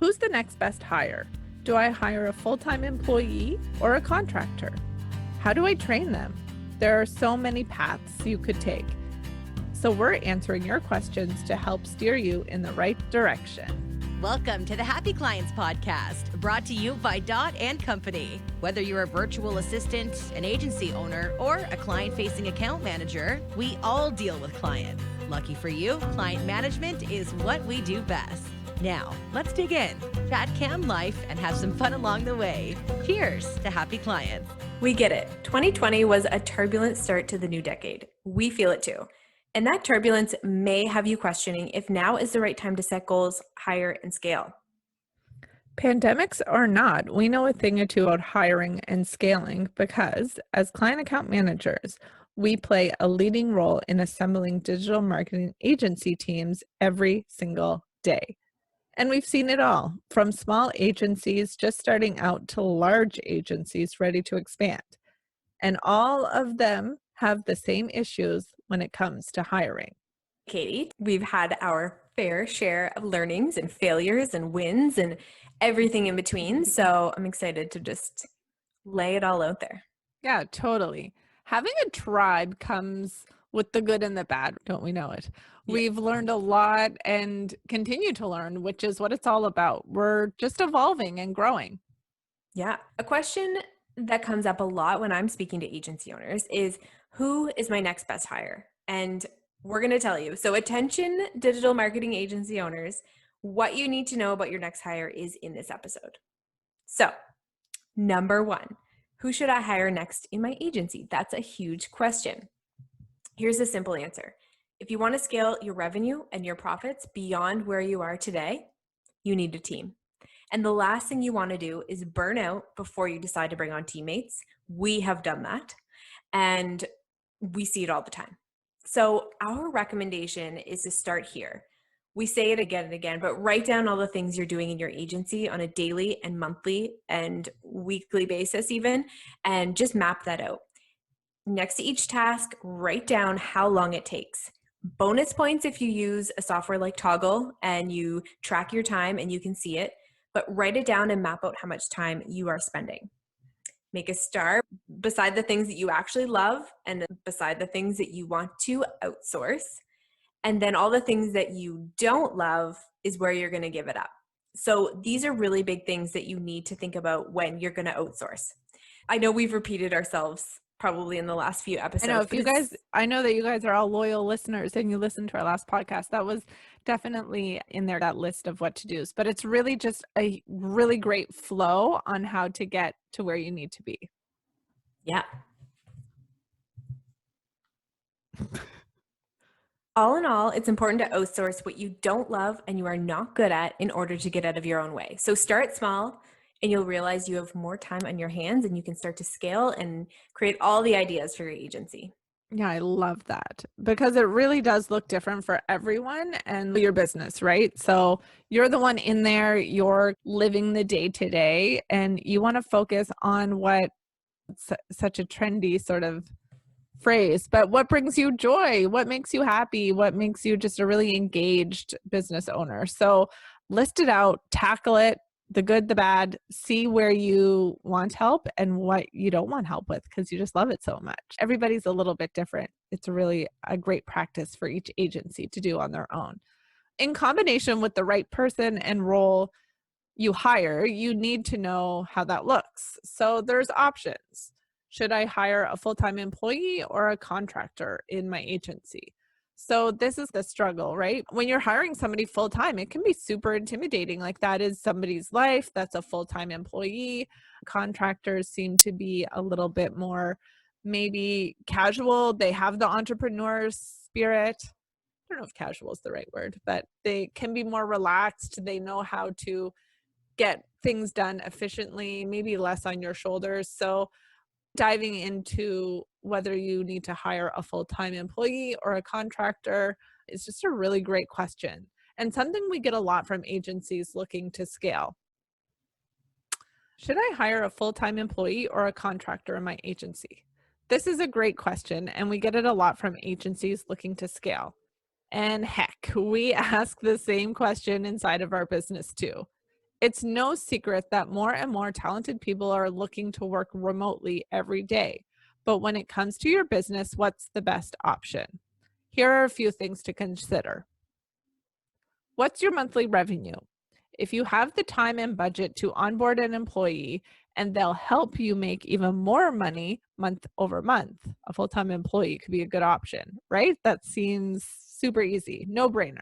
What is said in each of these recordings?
Who's the next best hire? Do I hire a full-time employee or a contractor? How do I train them? There are so many paths you could take. So we're answering your questions to help steer you in the right direction. Welcome to the Happy Clients Podcast, brought to you by Dot & Company. Whether you're a virtual assistant, an agency owner, or a client-facing account manager, we all deal with clients. Lucky for you, client management is what we do best. Now, let's dig in, chat cam life, and have some fun along the way. Cheers to happy clients. We get it. 2020 was a turbulent start to the new decade. We feel it too. And that turbulence may have you questioning if now is the right time to set goals, hire, and scale. Pandemics or not, we know a thing or two about hiring and scaling because, as client account managers, we play a leading role in assembling digital marketing agency teams every single day. And we've seen it all, from small agencies just starting out to large agencies ready to expand. And all of them have the same issues when it comes to hiring. Katie, we've had our fair share of learnings and failures and wins and everything in between. So I'm excited to just lay it all out there. Yeah, totally. Having a tribe comes with the good and the bad, don't we know it? Yeah. We've learned a lot and continue to learn, which is what it's all about. We're just evolving and growing. Yeah. A question that comes up a lot when I'm speaking to agency owners is, who is my next best hire? And we're going to tell you. So attention, digital marketing agency owners, what you need to know about your next hire is in this episode. So, number one, who should I hire next in my agency? That's a huge question. Here's a simple answer. If you want to scale your revenue and your profits beyond where you are today, you need a team. And the last thing you want to do is burn out before you decide to bring on teammates. We have done that, and we see it all the time. So our recommendation is to start here. We say it again and again, but write down all the things you're doing in your agency on a daily and monthly and weekly basis even, and just map that out. Next to each task, write down how long it takes. Bonus points if you use a software like Toggle and you track your time and you can see it, but write it down and map out how much time you are spending. Make a star beside the things that you actually love and beside the things that you want to outsource. And then all the things that you don't love is where you're going to give it up. So these are really big things that you need to think about when you're going to outsource. I know we've repeated ourselves probably in the last few episodes. I know that you guys are all loyal listeners and you listened to our last podcast. That was definitely in there, that list of what to do. But it's really just a really great flow on how to get to where you need to be. Yeah. All in all, it's important to outsource what you don't love and you are not good at in order to get out of your own way. So start small, and you'll realize you have more time on your hands and you can start to scale and create all the ideas for your agency. Yeah, I love that because it really does look different for everyone and your business, right? So you're the one in there, you're living the day to day, and you want to focus on what such a trendy sort of phrase, but what brings you joy, what makes you happy, what makes you just a really engaged business owner. So list it out, tackle it, the good, the bad, see where you want help and what you don't want help with because you just love it so much. Everybody's a little bit different. It's really a great practice for each agency to do on their own. In combination with the right person and role you hire, you need to know how that looks. So there's options. Should I hire a full-time employee or a contractor in my agency? So this is the struggle, right? When you're hiring somebody full-time, it can be super intimidating. Like that is somebody's life. That's a full-time employee. Contractors seem to be a little bit more maybe casual. They have the entrepreneur spirit. I don't know if casual is the right word, but they can be more relaxed. They know how to get things done efficiently, maybe less on your shoulders. So diving into whether you need to hire a full-time employee or a contractor is just a really great question and something we get a lot from agencies looking to scale. Should I hire a full-time employee or a contractor in my agency? This is a great question, and we get it a lot from agencies looking to scale. And heck, we ask the same question inside of our business too. It's no secret that more and more talented people are looking to work remotely every day. But when it comes to your business, what's the best option? Here are a few things to consider. What's your monthly revenue? If you have the time and budget to onboard an employee and they'll help you make even more money month over month, a full-time employee could be a good option, right? That seems super easy, no brainer.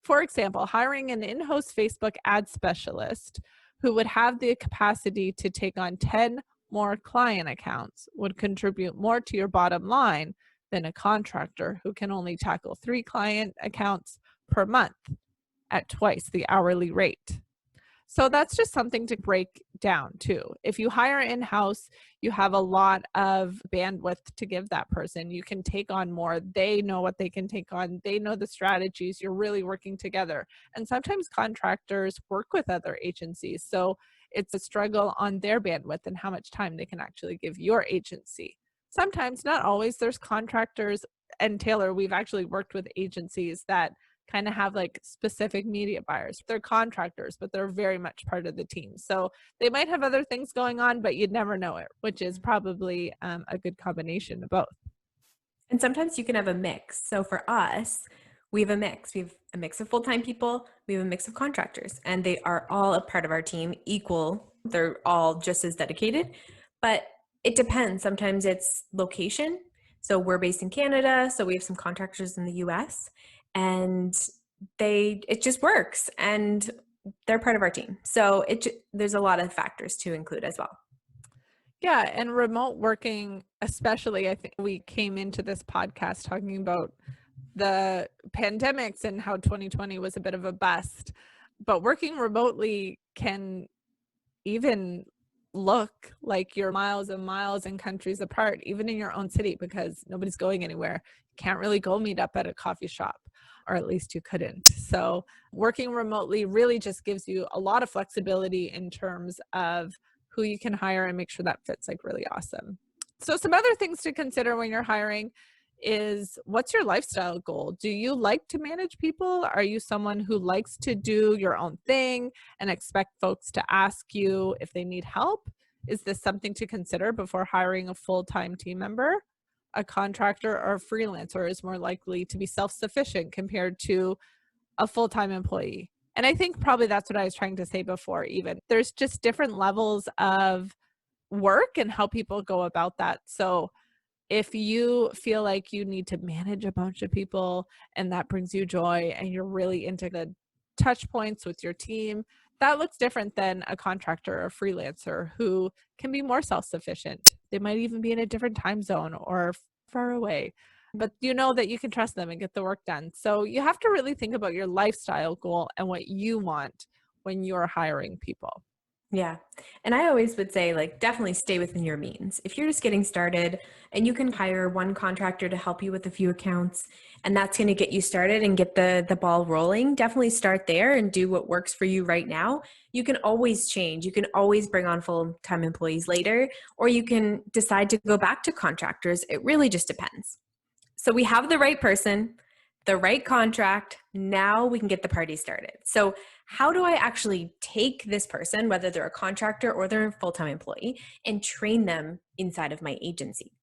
For example, hiring an in-house Facebook ad specialist who would have the capacity to take on 10 more client accounts would contribute more to your bottom line than a contractor who can only tackle 3 client accounts per month at twice the hourly rate. So that's just something to break down too. If you hire in-house, you have a lot of bandwidth to give that person. You can take on more. They know what they can take on. They know the strategies. You're really working together. And sometimes contractors work with other agencies. So it's a struggle on their bandwidth and how much time they can actually give your agency. Sometimes, not always, there's contractors. And Taylor, we've actually worked with agencies that kind of have like specific media buyers. They're contractors, but they're very much part of the team. So they might have other things going on, but you'd never know it, which is probably a good combination of both. And sometimes you can have a mix. So for us, we have a mix. We have a mix of full-time people, we have a mix of contractors, and they are all a part of our team, equal. They're all just as dedicated, but it depends. Sometimes it's location. So we're based in Canada, so we have some contractors in the US, and it just works, and they're part of our team. So there's a lot of factors to include as well. Yeah, and remote working, especially, I think we came into this podcast talking about the pandemics and how 2020 was a bit of a bust. But working remotely can even look like you're miles and miles and countries apart, even in your own city, because nobody's going anywhere. You can't really go meet up at a coffee shop, or at least you couldn't. So working remotely really just gives you a lot of flexibility in terms of who you can hire and make sure that fits like really awesome. So some other things to consider when you're hiring is, what's your lifestyle goal? Do you like to manage people? Are you someone who likes to do your own thing and expect folks to ask you if they need help? Is this something to consider before hiring a full-time team member? A contractor or a freelancer is more likely to be self-sufficient compared to a full-time employee. And I think probably that's what I was trying to say before even. There's just different levels of work and how people go about that. So if you feel like you need to manage a bunch of people and that brings you joy and you're really into the touch points with your team, that looks different than a contractor or a freelancer who can be more self-sufficient. They might even be in a different time zone or far away, but you know that you can trust them and get the work done. So you have to really think about your lifestyle goal and what you want when you're hiring people. Yeah. And I always would say, like, definitely stay within your means. If you're just getting started and you can hire one contractor to help you with a few accounts, and that's going to get you started and get the ball rolling, definitely start there and do what works for you right now. You can always change. You can always bring on full-time employees later, or you can decide to go back to contractors. It really just depends. So we have the right person, the right contract. Now we can get the party started. So how do I actually take this person, whether they're a contractor or they're a full-time employee, and train them inside of my agency?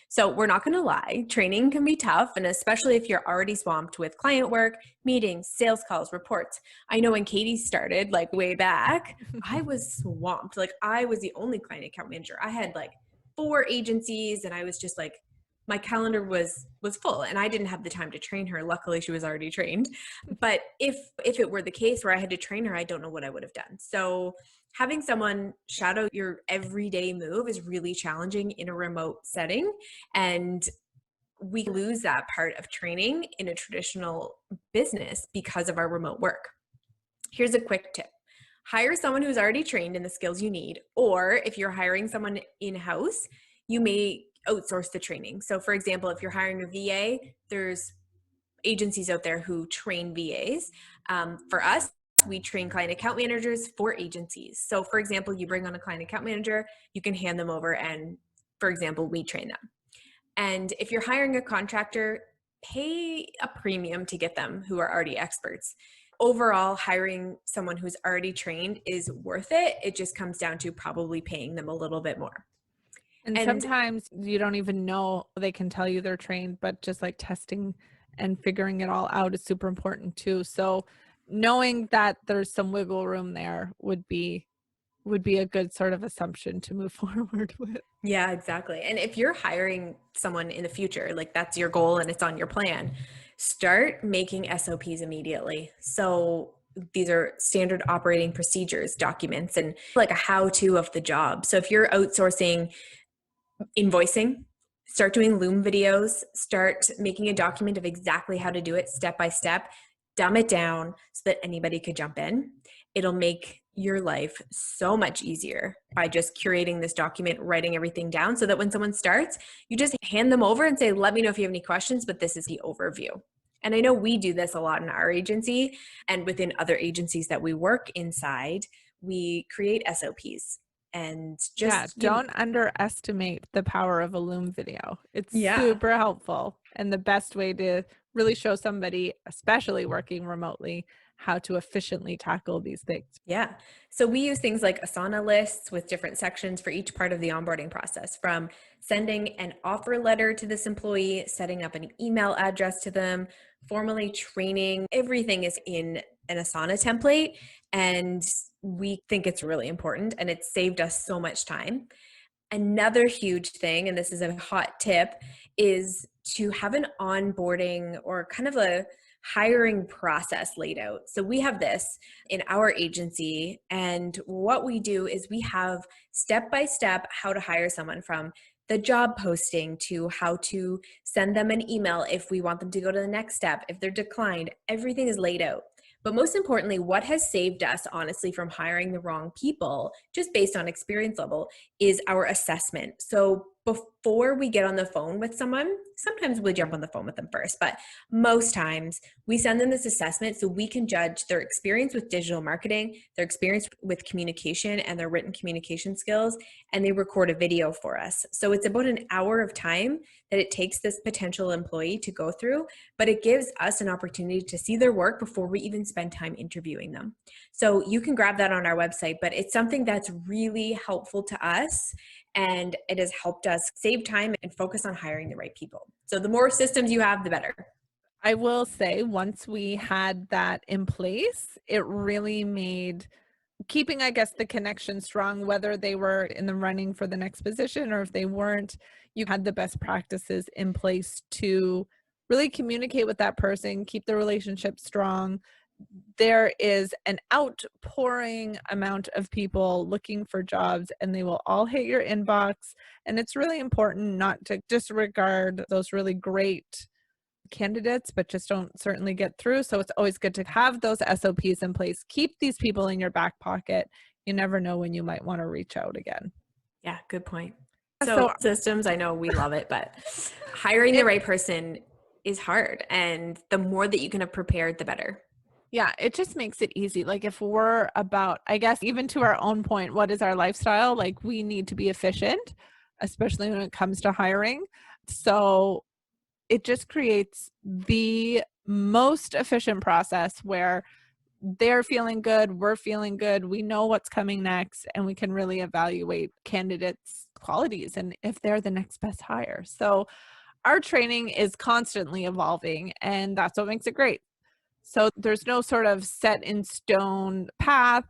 So we're not going to lie, training can be tough, and especially if you're already swamped with client work, meetings, sales calls, reports. I know when Katie started, like way back, I was swamped. Like, I was the only client account manager. I had like 4 agencies, and I was just like, my calendar was full, and I didn't have the time to train her. Luckily, she was already trained. But if it were the case where I had to train her, I don't know what I would have done. So having someone shadow your everyday move is really challenging in a remote setting. And we lose that part of training in a traditional business because of our remote work. Here's a quick tip. Hire someone who's already trained in the skills you need, or if you're hiring someone in-house, you may outsource the training. So for example, if you're hiring a VA, there's agencies out there who train VAs. For us, we train client account managers for agencies. So for example, you bring on a client account manager, you can hand them over, and for example, we train them. And if you're hiring a contractor, pay a premium to get them who are already experts. overall, hiring someone who's already trained is worth it. It just comes down to probably paying them a little bit more. And sometimes you don't even know they can tell you they're trained, but just like testing and figuring it all out is super important too. So knowing that there's some wiggle room there would be a good sort of assumption to move forward with. Yeah, exactly. And if you're hiring someone in the future, like that's your goal and it's on your plan, start making SOPs immediately. So these are standard operating procedures documents and like a how-to of the job. So if you're outsourcing invoicing, start doing Loom videos, start making a document of exactly how to do it step by step, dumb it down so that anybody could jump in. It'll make your life so much easier by just curating this document, writing everything down so that when someone starts, you just hand them over and say, let me know if you have any questions, but this is the overview. And I know we do this a lot in our agency and within other agencies that we work inside, we create SOPs. And just don't underestimate the power of a Loom video. It's super helpful and the best way to really show somebody, especially working remotely, how to efficiently tackle these things. Yeah. So we use things like Asana lists with different sections for each part of the onboarding process, from sending an offer letter to this employee, setting up an email address to them, formally training. Everything is in an Asana template, and we think it's really important, and it's saved us so much time. Another huge thing, and this is a hot tip, is to have an onboarding or kind of a hiring process laid out. So we have this in our agency, and what we do is we have step-by-step how to hire someone, from the job posting to how to send them an email if we want them to go to the next step, if they're declined. Everything is laid out. But most importantly, what has saved us, honestly, from hiring the wrong people, just based on experience level, is our assessment. So before we get on the phone with someone, sometimes we jump on the phone with them first, but most times we send them this assessment so we can judge their experience with digital marketing, their experience with communication, and their written communication skills, and they record a video for us. So it's about an hour of time that it takes this potential employee to go through, but it gives us an opportunity to see their work before we even spend time interviewing them. So you can grab that on our website, but it's something that's really helpful to us, and it has helped us save time and focus on hiring the right people. So the more systems you have, the better. I will say, once we had that in place, it really made keeping, I guess, the connection strong, whether they were in the running for the next position or if they weren't. You had the best practices in place to really communicate with that person, keep the relationship strong. There is an outpouring amount of people looking for jobs, and they will all hit your inbox. And it's really important not to disregard those really great candidates, but just don't certainly get through. So it's always good to have those SOPs in place. Keep these people in your back pocket. You never know when you might want to reach out again. Yeah, good point. So systems, I know we love it, but hiring the right person is hard. And the more that you can have prepared, the better. Yeah, it just makes it easy. Like if we're about, I guess, even to our own point, what is our lifestyle? Like we need to be efficient, especially when it comes to hiring. So it just creates the most efficient process where they're feeling good, we're feeling good, we know what's coming next, and we can really evaluate candidates' qualities and if they're the next best hire. So our training is constantly evolving, and that's what makes it great. So there's no sort of set in stone path.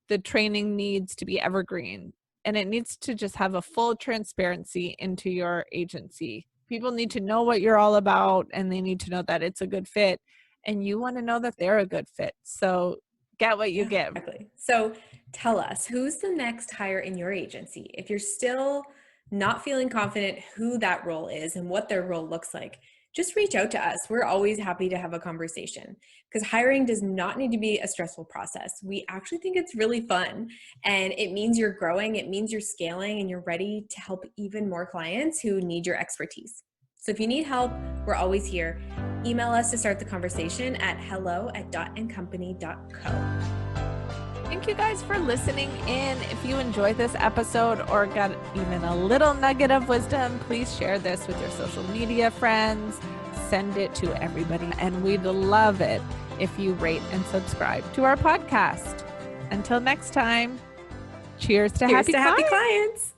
The training needs to be evergreen, and it needs to just have a full transparency into your agency. People need to know what you're all about, and they need to know that it's a good fit, and you want to know that they're a good fit. So get what you give. Exactly. So tell us, who's the next hire in your agency? If you're still not feeling confident who that role is and what their role looks like, just reach out to us. We're always happy to have a conversation, because hiring does not need to be a stressful process. We actually think it's really fun, and it means you're growing, it means you're scaling, and you're ready to help even more clients who need your expertise. So if you need help, we're always here. Email us to start the conversation at hello@dotandcompany.co. Thank you guys for listening in. If you enjoyed this episode or got even a little nugget of wisdom, please share this with your social media friends. Send it to everybody, and we'd love it if you rate and subscribe to our podcast. Until next time, cheers to Here's happy to happy clients. clients.